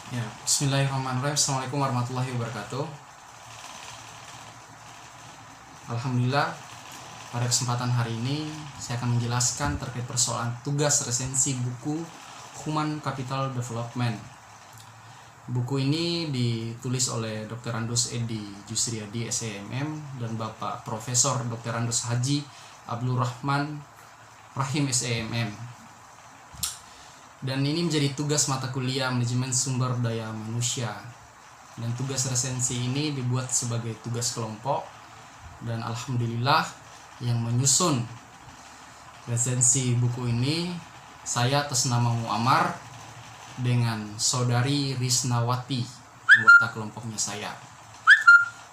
Ya, Bismillahirrahmanirrahim. Assalamualaikum warahmatullahi wabarakatuh. Alhamdulillah, pada kesempatan hari ini saya akan menjelaskan terkait persoalan tugas resensi buku Human Capital Development. Buku ini ditulis oleh Dr. Andus Edi Jusriyadi SEMM dan Bapak Profesor Dr. Andus Haji Abdul Rahman Rahim SEMM. Dan ini menjadi tugas mata kuliah manajemen sumber daya manusia. Dan tugas resensi ini dibuat sebagai tugas kelompok. Dan alhamdulillah yang menyusun resensi buku ini saya atas nama Muammar dengan saudari Risnawati, anggota kelompoknya saya.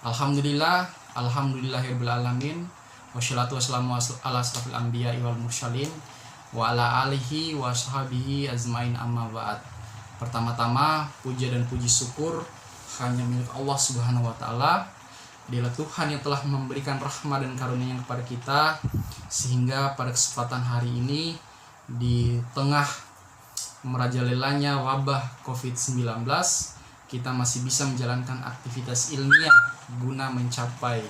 Alhamdulillahirabbil alamin. Wassalatu wassalamu ala asrofil anbiya wal mursalin wa ala alihi wa sahbihi azmain amma ba'd. Pertama-tama puja dan puji syukur hanya milik Allah Subhanahu wa taala. Dialah Tuhan yang telah memberikan rahmat dan karunia kepada kita sehingga pada kesempatan hari ini di tengah merajalelanya wabah Covid-19 kita masih bisa menjalankan aktivitas ilmiah guna mencapai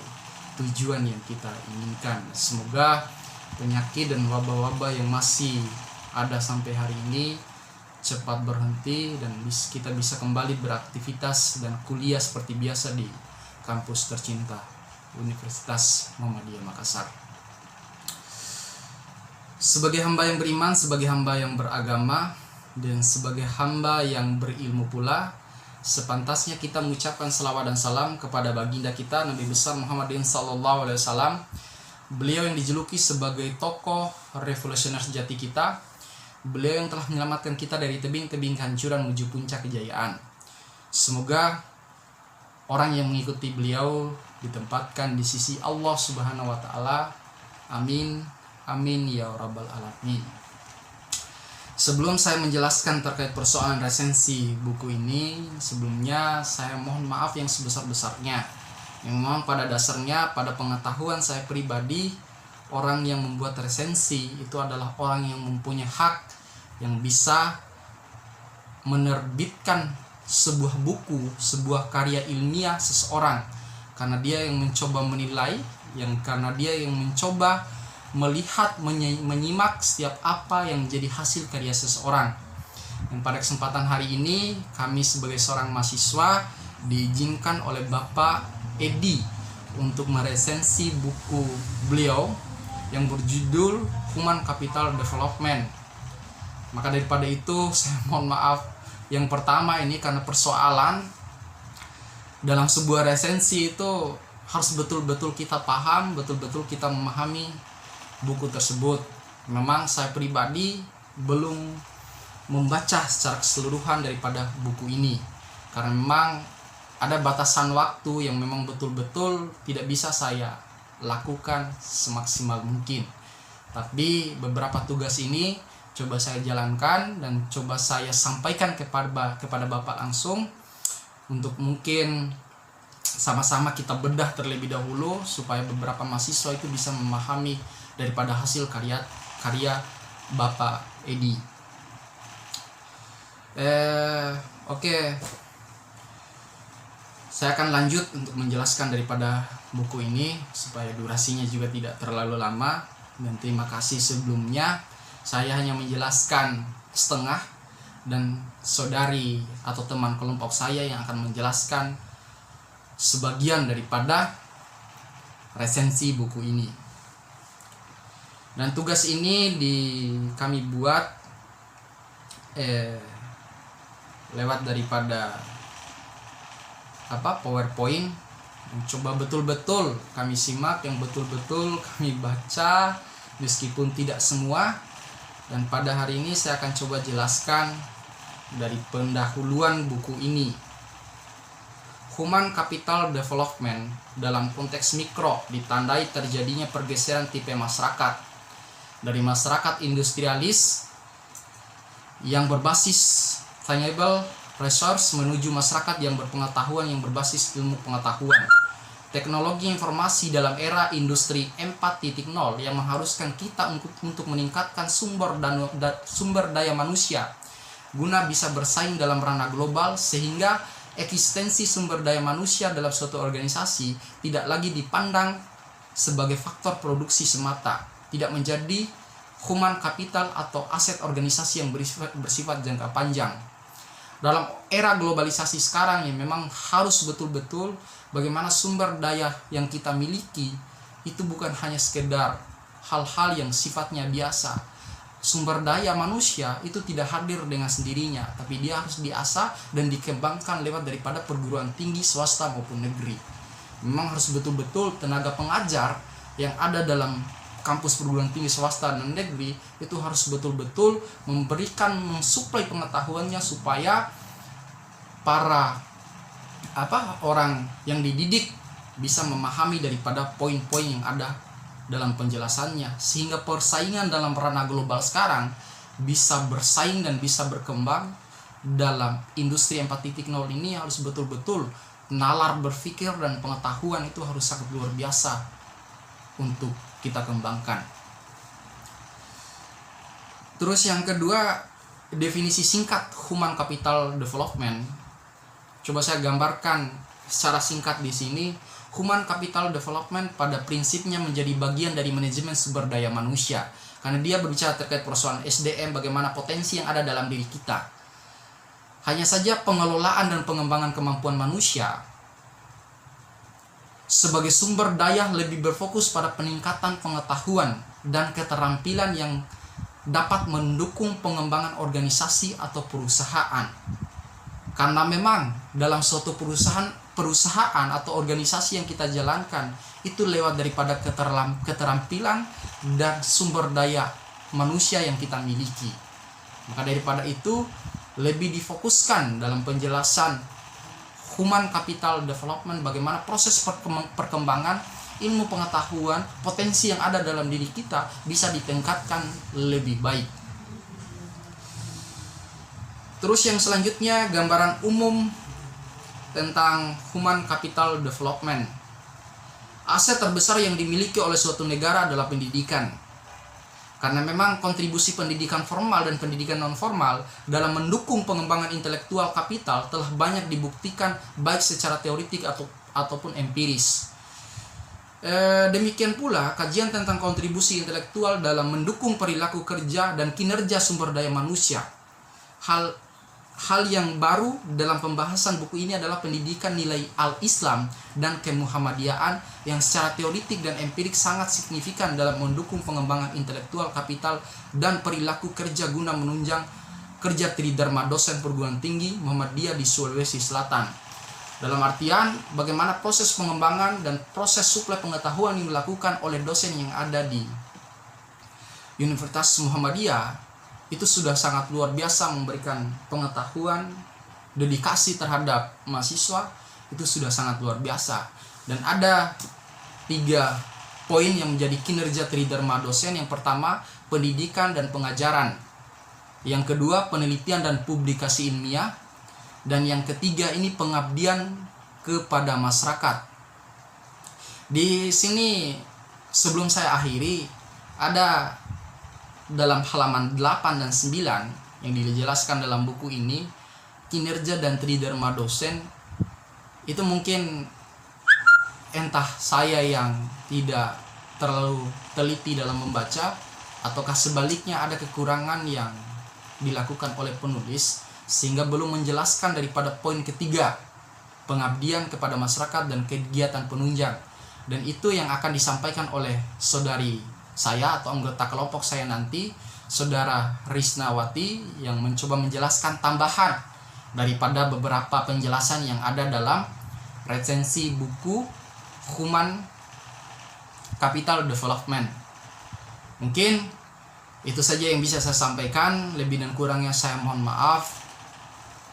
tujuan yang kita inginkan. Semoga penyakit dan wabah-wabah yang masih ada sampai hari ini cepat berhenti dan kita bisa kembali beraktivitas dan kuliah seperti biasa di kampus tercinta Universitas Muhammadiyah Makassar. Sebagai hamba yang beriman, sebagai hamba yang beragama, dan sebagai hamba yang berilmu pula, sepantasnya kita mengucapkan selawat dan salam kepada baginda kita Nabi besar Muhammadin sallallahu alaihi wasallam. Beliau yang dijuluki sebagai tokoh revolusioner sejati kita. Beliau yang telah menyelamatkan kita dari tebing-tebing kehancuran menuju puncak kejayaan. Semoga orang yang mengikuti beliau ditempatkan di sisi Allah Subhanahu wa taala. Amin. Amin ya rabbal alamin. Sebelum saya menjelaskan terkait persoalan resensi buku ini, sebelumnya saya mohon maaf yang sebesar-besarnya. Memang pada dasarnya, pada pengetahuan saya pribadi, orang yang membuat resensi itu adalah orang yang mempunyai hak yang bisa menerbitkan sebuah buku, sebuah karya ilmiah seseorang, karena dia yang mencoba menilai, karena dia yang mencoba melihat, menyimak setiap apa yang menjadi hasil karya seseorang. Dan pada kesempatan hari ini kami sebagai seorang mahasiswa diizinkan oleh Bapak Edi untuk meresensi buku beliau yang berjudul Human Capital Development. Maka daripada itu saya mohon maaf yang pertama ini, karena persoalan dalam sebuah resensi itu harus betul-betul kita paham, betul-betul kita memahami buku tersebut. Memang saya pribadi belum membaca secara keseluruhan daripada buku ini, karena memang ada batasan waktu yang memang betul-betul tidak bisa saya lakukan semaksimal mungkin. Tapi beberapa tugas ini coba saya jalankan dan coba saya sampaikan kepada Bapak langsung, untuk mungkin sama-sama kita bedah terlebih dahulu supaya beberapa mahasiswa itu bisa memahami daripada hasil karya Bapak Edi. Oke. Saya akan lanjut untuk menjelaskan daripada buku ini supaya durasinya juga tidak terlalu lama. Dan terima kasih sebelumnya. Saya hanya menjelaskan setengah, dan saudari atau teman kelompok saya yang akan menjelaskan sebagian daripada resensi buku ini. Dan tugas ini kami buat lewat daripada PowerPoint. Coba betul-betul kami simak, yang betul-betul kami baca meskipun tidak semua. Dan pada hari ini saya akan coba jelaskan dari pendahuluan buku ini. Human Capital Development dalam konteks mikro ditandai terjadinya pergeseran tipe masyarakat dari masyarakat industrialis yang berbasis tangible resource menuju masyarakat yang berpengetahuan, yang berbasis ilmu pengetahuan. Teknologi informasi dalam era industri 4.0 yang mengharuskan kita untuk meningkatkan sumber daya manusia guna bisa bersaing dalam ranah global, sehingga eksistensi sumber daya manusia dalam suatu organisasi tidak lagi dipandang sebagai faktor produksi semata, tidak menjadi human capital atau aset organisasi yang bersifat jangka panjang. Dalam era globalisasi sekarang yang memang harus betul-betul bagaimana sumber daya yang kita miliki itu bukan hanya sekedar hal-hal yang sifatnya biasa. Sumber daya manusia itu tidak hadir dengan sendirinya, tapi dia harus diasah dan dikembangkan lewat daripada perguruan tinggi swasta maupun negeri. Memang harus betul-betul tenaga pengajar yang ada dalam kampus perguruan tinggi swasta dan negeri itu harus betul-betul memberikan, mensuplai pengetahuannya supaya para orang yang dididik bisa memahami daripada poin-poin yang ada dalam penjelasannya, sehingga persaingan dalam ranah global sekarang bisa bersaing dan bisa berkembang dalam industri 4.0 ini. Harus betul-betul nalar berpikir dan pengetahuan itu harus sangat luar biasa untuk kita kembangkan. Terus yang kedua, definisi singkat human capital development. Coba saya gambarkan secara singkat di sini. Human capital development pada prinsipnya menjadi bagian dari manajemen sumber daya manusia, karena dia berbicara terkait persoalan SDM, bagaimana potensi yang ada dalam diri kita. Hanya saja pengelolaan dan pengembangan kemampuan manusia sebagai sumber daya lebih berfokus pada peningkatan pengetahuan dan keterampilan yang dapat mendukung pengembangan organisasi atau perusahaan. Karena memang dalam suatu perusahaan atau organisasi yang kita jalankan itu lewat daripada keterampilan dan sumber daya manusia yang kita miliki. Maka daripada itu lebih difokuskan dalam penjelasan human capital development, bagaimana proses perkembangan ilmu pengetahuan, potensi yang ada dalam diri kita bisa ditingkatkan lebih baik. Terus yang selanjutnya, gambaran umum tentang human capital development. Aset terbesar yang dimiliki oleh suatu negara adalah pendidikan. Karena memang kontribusi pendidikan formal dan pendidikan non formal dalam mendukung pengembangan intelektual kapital telah banyak dibuktikan baik secara teoritik ataupun empiris. Demikian pula kajian tentang kontribusi intelektual dalam mendukung perilaku kerja dan kinerja sumber daya manusia. Hal yang baru dalam pembahasan buku ini adalah pendidikan nilai al-Islam dan kemuhammadiyaan yang secara teoritik dan empirik sangat signifikan dalam mendukung pengembangan intelektual kapital dan perilaku kerja guna menunjang kerja tridharma dosen perguruan tinggi Muhammadiyah di Sulawesi Selatan. Dalam artian bagaimana proses pengembangan dan proses suplai pengetahuan yang dilakukan oleh dosen yang ada di Universitas Muhammadiyah itu sudah sangat luar biasa memberikan pengetahuan, dedikasi terhadap mahasiswa, itu sudah sangat luar biasa. Dan ada 3 poin yang menjadi kinerja tridharma dosen. Yang pertama, pendidikan dan pengajaran. Yang kedua, penelitian dan publikasi ilmiah. Dan yang ketiga ini pengabdian kepada masyarakat. Di sini sebelum saya akhiri, ada dalam halaman 8 dan 9 yang dijelaskan dalam buku ini, kinerja dan tridharma dosen itu mungkin entah saya yang tidak terlalu teliti dalam membaca, ataukah sebaliknya ada kekurangan yang dilakukan oleh penulis sehingga belum menjelaskan daripada poin ketiga, pengabdian kepada masyarakat dan kegiatan penunjang. Dan itu yang akan disampaikan oleh saudari saya atau anggota kelompok saya nanti, Saudara Risnawati, yang mencoba menjelaskan tambahan daripada beberapa penjelasan yang ada dalam resensi buku Human Capital Development. Mungkin itu saja yang bisa saya sampaikan, lebih dan kurangnya saya mohon maaf.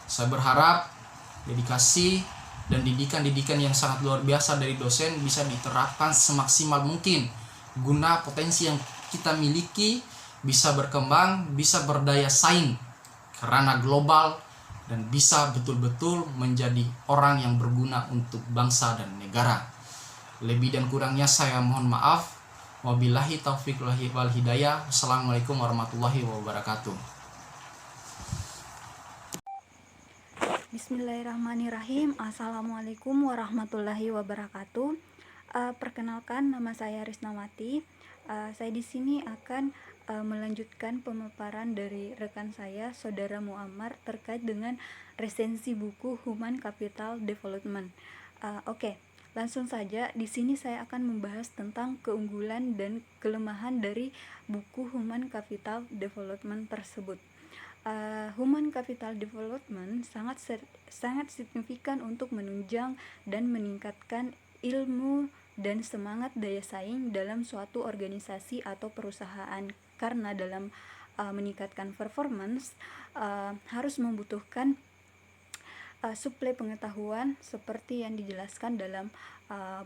Saya berharap dedikasi dan didikan yang sangat luar biasa dari dosen bisa diterapkan semaksimal mungkin guna potensi yang kita miliki bisa berkembang, bisa berdaya saing karena global, dan bisa betul-betul menjadi orang yang berguna untuk bangsa dan negara. Lebih dan kurangnya saya mohon maaf. Wabillahi taufiq wal hidayah. Assalamualaikum warahmatullahi wabarakatuh. Bismillahirrahmanirrahim. Assalamualaikum warahmatullahi wabarakatuh. Perkenalkan, nama saya Risnawati. Saya di sini akan melanjutkan pemaparan dari rekan saya, Saudara Muammar, terkait dengan resensi buku Human Capital Development. Oke, langsung saja. Di sini saya akan membahas tentang keunggulan dan kelemahan dari buku Human Capital Development tersebut. Human Capital Development sangat signifikan untuk menunjang dan meningkatkan ilmu dan semangat daya saing dalam suatu organisasi atau perusahaan, karena dalam meningkatkan performance harus membutuhkan suplai pengetahuan seperti yang dijelaskan dalam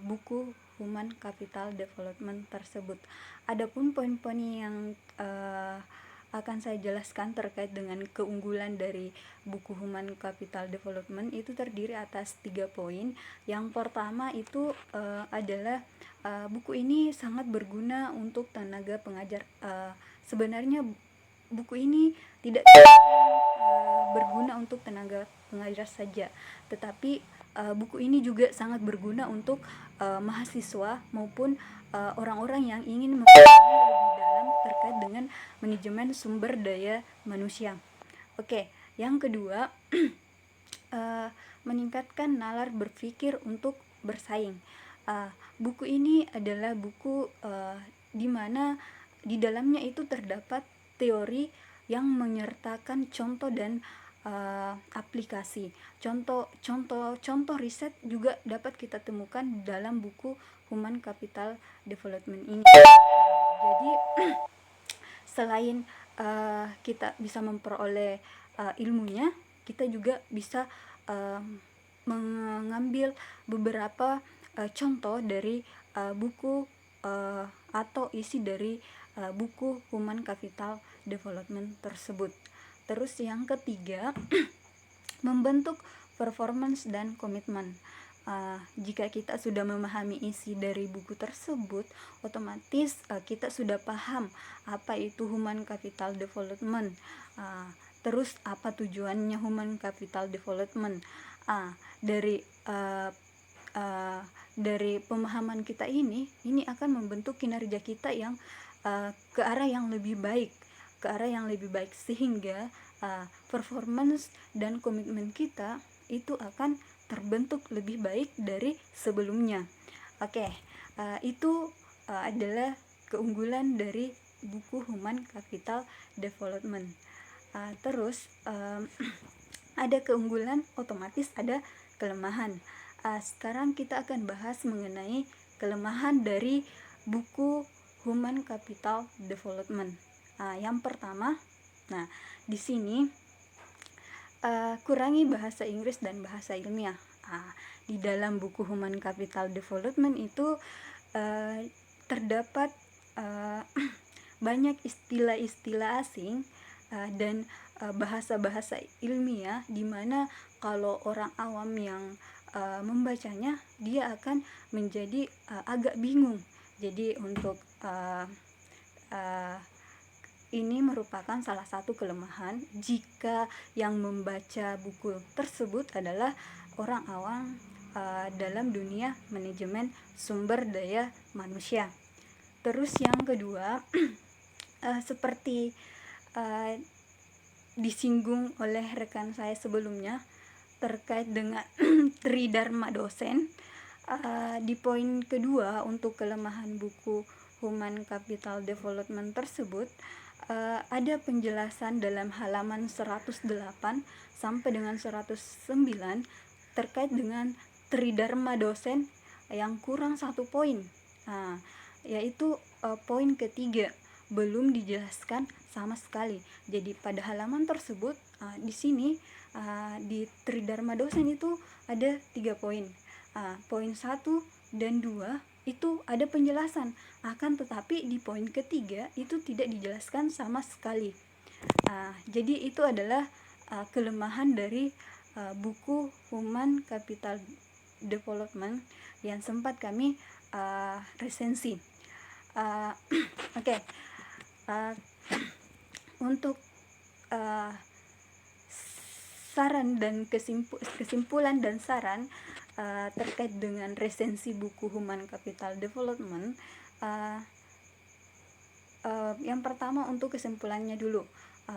buku Human Capital Development tersebut. Adapun poin-poin yang akan saya jelaskan terkait dengan keunggulan dari buku Human Capital Development itu terdiri atas 3 poin. Yang pertama itu adalah buku ini sangat berguna untuk tenaga pengajar. Sebenarnya buku ini tidak berguna untuk tenaga pengajar saja, tetapi buku ini juga sangat berguna untuk mahasiswa maupun orang-orang yang ingin mempelajari lebih dalam terkait dengan manajemen sumber daya manusia. Oke, yang kedua, meningkatkan nalar berpikir untuk bersaing. Buku ini adalah buku di mana di dalamnya itu terdapat teori yang menyertakan contoh dan aplikasi. Contoh riset juga dapat kita temukan dalam buku Human Capital Development ini. Jadi selain kita bisa memperoleh ilmunya, kita juga bisa mengambil beberapa contoh dari buku atau isi dari buku Human Capital Development tersebut. Terus yang ketiga, membentuk performance dan komitmen. Jika kita sudah memahami isi dari buku tersebut, otomatis kita sudah paham apa itu Human Capital Development, terus apa tujuannya Human Capital Development. Dari pemahaman kita ini akan membentuk kinerja kita yang ke arah yang lebih baik, sehingga performance dan komitmen kita itu akan terbentuk lebih baik dari sebelumnya. Oke, itu adalah keunggulan dari buku Human Capital Development. Terus ada keunggulan, otomatis ada kelemahan. Sekarang kita akan bahas mengenai kelemahan dari buku Human Capital Development. Yang pertama, di sini kurangi bahasa Inggris dan bahasa ilmiah. Di dalam buku Human Capital Development itu terdapat banyak istilah-istilah asing dan bahasa-bahasa ilmiah, di mana kalau orang awam yang membacanya, dia akan menjadi agak bingung. Jadi untuk ini merupakan salah satu kelemahan jika yang membaca buku tersebut adalah orang awam dalam dunia manajemen sumber daya manusia. Terus yang kedua, seperti disinggung oleh rekan saya sebelumnya terkait dengan Tridharma dosen, di poin kedua untuk kelemahan buku Human Capital Development tersebut ada penjelasan dalam halaman 108 sampai dengan 109 terkait dengan Tridharma dosen yang kurang satu poin, yaitu poin ketiga, belum dijelaskan sama sekali. Jadi pada halaman tersebut di sini di Tridharma dosen itu ada 3 poin. Poin 1 dan 2 itu ada penjelasan, akan tetapi di poin ketiga itu tidak dijelaskan sama sekali. Jadi itu adalah kelemahan dari buku Human Capital Development yang sempat kami resensi. Oke. Untuk kesimpulan dan saran terkait dengan resensi buku Human Capital Development. Yang pertama, untuk kesimpulannya dulu.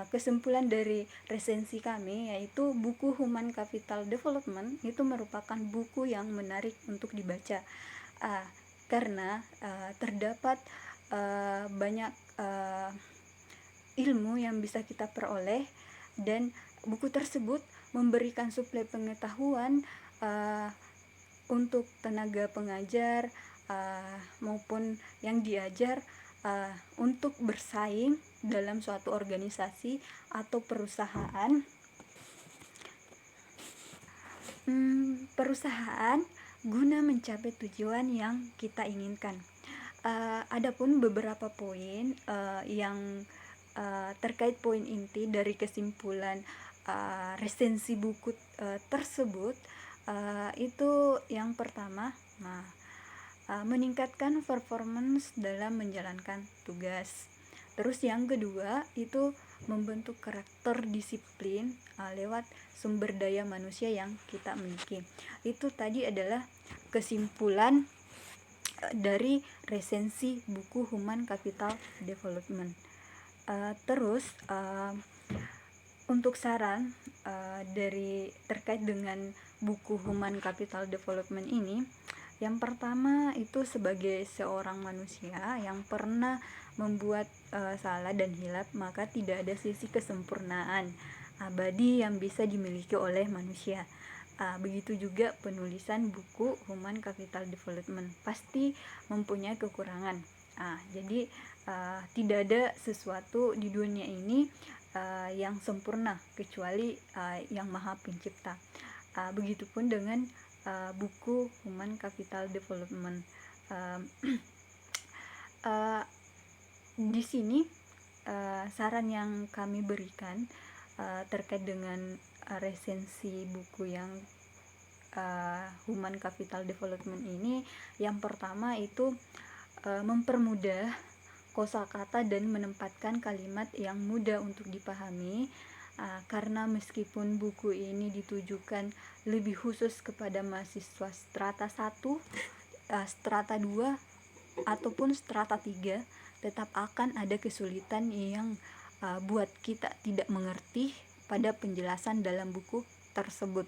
Kesimpulan dari resensi kami yaitu buku Human Capital Development itu merupakan buku yang menarik untuk dibaca, karena terdapat banyak ilmu yang bisa kita peroleh, dan buku tersebut memberikan suplai pengetahuan untuk tenaga pengajar maupun yang diajar untuk bersaing dalam suatu organisasi atau perusahaan guna mencapai tujuan yang kita inginkan. Adapun beberapa poin yang terkait poin inti dari kesimpulan resensi buku tersebut, itu yang pertama, meningkatkan performance dalam menjalankan tugas. Terus yang kedua itu membentuk karakter disiplin lewat sumber daya manusia yang kita miliki. Itu tadi adalah kesimpulan dari resensi buku Human Capital Development. Terus untuk saran dari terkait dengan buku Human Capital Development ini, yang pertama itu sebagai seorang manusia yang pernah membuat salah dan hilaf, maka tidak ada sisi kesempurnaan abadi yang bisa dimiliki oleh manusia. Begitu juga penulisan buku Human Capital Development pasti mempunyai kekurangan. Jadi tidak ada sesuatu di dunia ini yang sempurna kecuali yang Maha Pencipta. Begitupun dengan buku Human Capital Development. Di sini saran yang kami berikan terkait dengan resensi buku yang Human Capital Development ini, yang pertama itu mempermudah kosakata dan menempatkan kalimat yang mudah untuk dipahami, karena meskipun buku ini ditujukan lebih khusus kepada mahasiswa strata 1, strata 2 ataupun strata 3, tetap akan ada kesulitan yang buat kita tidak mengerti pada penjelasan dalam buku tersebut.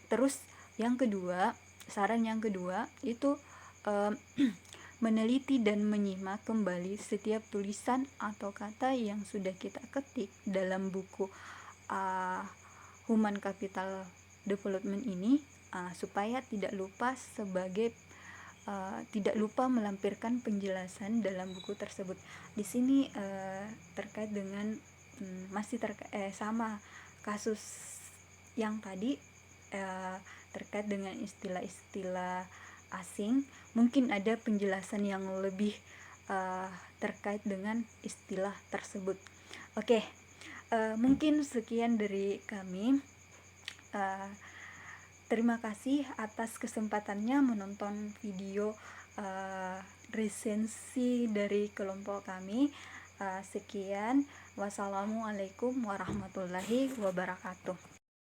Terus yang kedua, saran yang kedua itu meneliti dan menyimak kembali setiap tulisan atau kata yang sudah kita ketik dalam buku Human Capital Development ini, supaya tidak lupa melampirkan penjelasan dalam buku tersebut. Di sini terkait dengan sama kasus yang tadi, terkait dengan istilah-istilah asing, mungkin ada penjelasan yang lebih terkait dengan istilah tersebut. Oke, mungkin sekian dari kami. Terima kasih atas kesempatannya menonton video resensi dari kelompok kami. Sekian, wassalamualaikum warahmatullahi wabarakatuh.